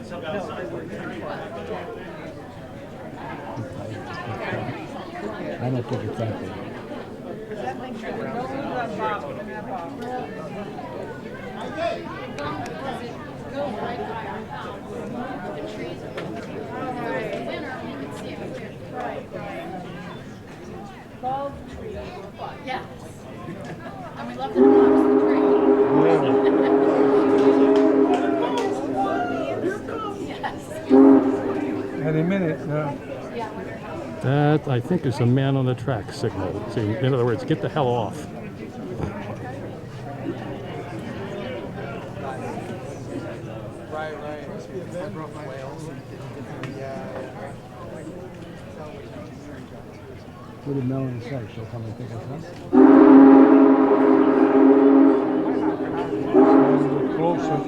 I don't think it's that big. Yes. And we left it across the tree. Yes. Any minute now. That, I think, is a man on the track signal. See, in other words, get the hell off. Right. I broke my whales. What did Melanie say? She'll come and pick us up? A little closer.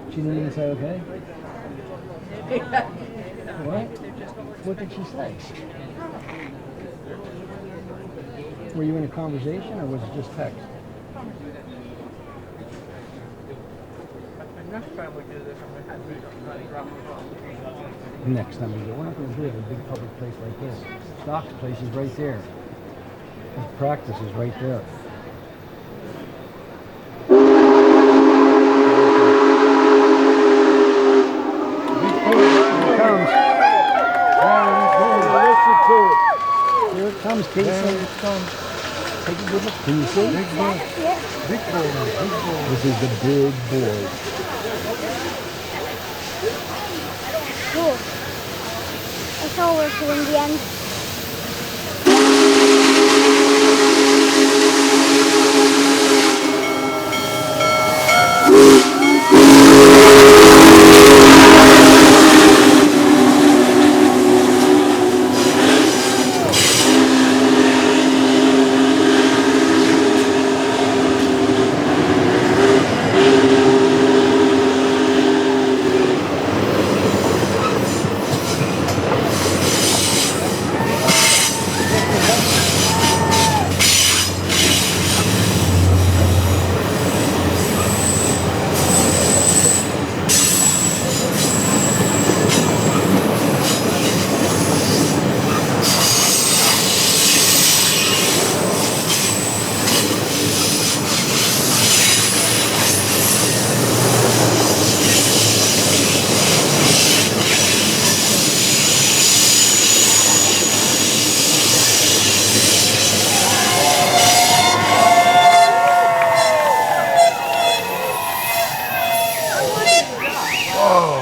She didn't even say okay? What? What did she say? Were you in a conversation or was it just text? Next time we go, we're not going to do it in a big public place like this. Stock's place is right there. His practice is right there. Here it comes. Here it comes, Casey. Here it comes. Take a good look. Can you see? Big boy. Big boy. This is the big boy. Cool. It's all working in the end. Oh.